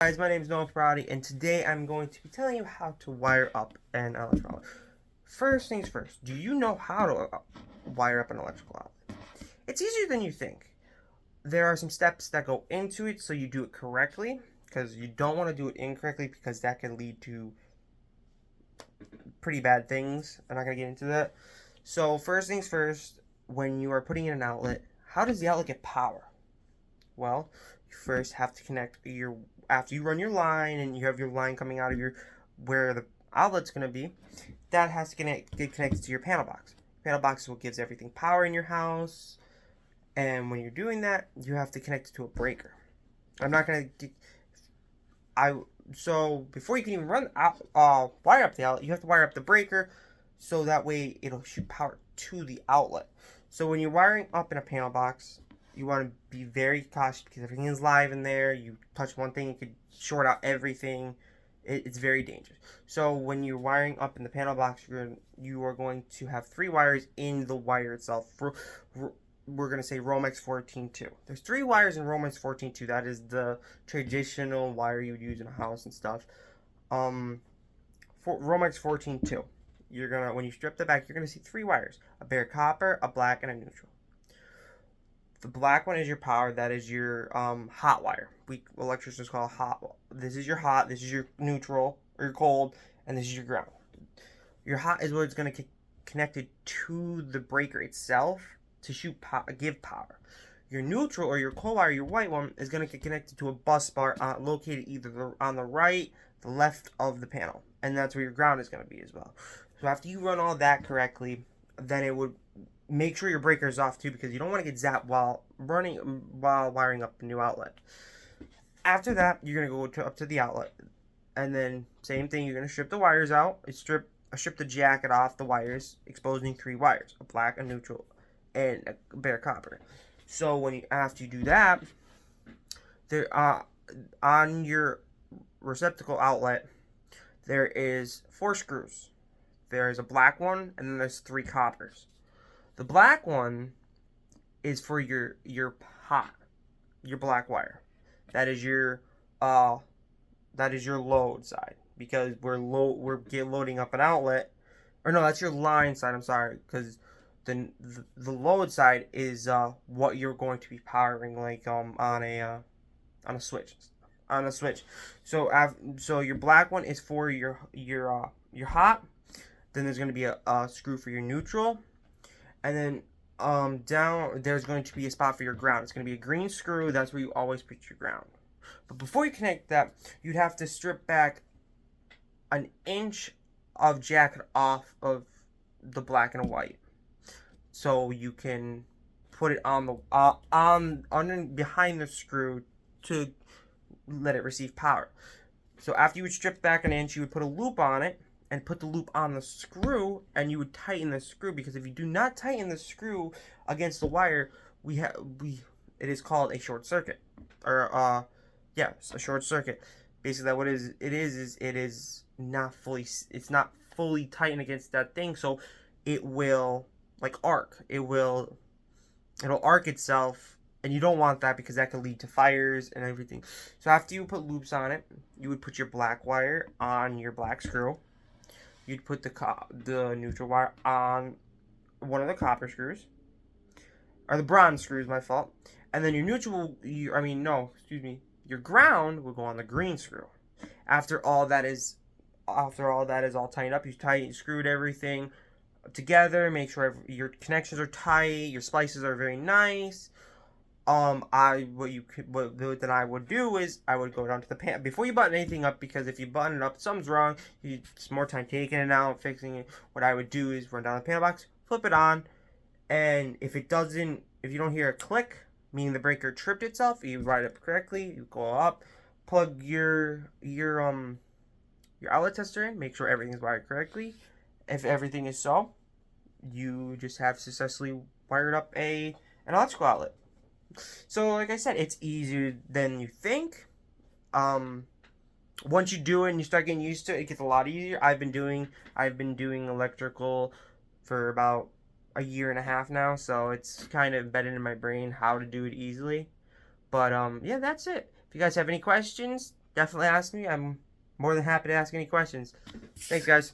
Guys, my name is Noah Parati, and today I'm going to be telling you how to wire up an electrical outlet. First things first, do you know how to wire up an electrical outlet? It's easier than you think. There are some steps that go into it so you do it correctly, because you don't want to do it incorrectly because that can lead to pretty bad things. I'm not going to get into that. So first things first, when you are putting in an outlet, how does the outlet get power? Well, you first have to connect your after you run your line and you have your line coming out of your where the outlet's going to be. That has to get connected to your panel box. Panel box is what gives everything power in your house. And when you're doing that, you have to connect it to a breaker. I'm not going to so before you can even wire up the outlet, you have to wire up the breaker so that way it'll shoot power to the outlet. So when you're wiring up in a panel box, you want to be very cautious because everything is live in there. You touch one thing, you could short out everything. It's very dangerous. So when you're wiring up in the panel box, you are going to have 3 wires in the wire itself. We're going to say Romex 14.2. There's 3 wires in Romex 14.2. That is the traditional wire you would use in a house and stuff. For Romex 14.2, when you strip the back, you're gonna see 3 wires: a bare copper, a black, and a neutral. The black one is your power. That is your hot wire. We electricians call it hot. This is your hot. This is your neutral or your cold, and this is your ground. Your hot is what it's going to get connected to the breaker itself to give power. Your neutral or your cold wire, your white one, is going to get connected to a bus bar located either on the right, the left of the panel, and that's where your ground is going to be as well. So after you run all that correctly, then it would make sure your breaker is off too, because you don't want to get zapped while wiring up a new outlet. After that, you're gonna go up to the outlet, and then same thing. You're gonna strip the wires out. Strip the jacket off the wires, exposing 3 wires: a black, a neutral, and a bare copper. So after you do that, there on your receptacle outlet, there is 4 screws. There is a black one, and then there's 3 coppers. The black one is for your black wire. That is your load side, because we're loading up an outlet. Or no, that's your line side. I'm sorry, because the load side is what you're going to be powering, like on a switch. So your black one is for your hot. Then there's going to be a screw for your neutral. And then down there's going to be a spot for your ground. It's going to be a green screw. That's where you always put your ground. But before you connect that, you'd have to strip back an inch of jacket off of the black and white, so you can put it on behind the screw to let it receive power. So after you would strip back an inch, you would put a loop on it and put the loop on the screw, and you would tighten the screw, because if you do not tighten the screw against the wire, it is called a short circuit, or yes, a short circuit. Basically, it is not fully tightened against that thing, so it will arc. It'll arc itself, and you don't want that because that could lead to fires and everything. So after you put loops on it, you would put your black wire on your black screw. You'd put the neutral wire on one of the copper screws, or the bronze screws, my fault. And then your ground will go on the green screw. After all that is all tightened up, you screwed everything together. Make sure your connections are tight. Your splices are very nice. What I would do is I would go down to the pan before you button anything up, because if you button it up, something's wrong. It's more time taking it out, fixing it. What I would do is run down the panel box, flip it on, and if you don't hear a click, meaning the breaker tripped itself, you write it up correctly. You go up, plug your outlet tester in, make sure everything's wired correctly. If everything is so, you just have successfully wired up an electrical outlet. So, like I said, it's easier than you think. Once you do it and you start getting used to it, it gets a lot easier. I've been doing electrical for about a year and a half now, so it's kind of embedded in my brain how to do it easily. But yeah, that's it. If you guys have any questions, definitely ask me. I'm more than happy to ask any questions. Thanks, guys.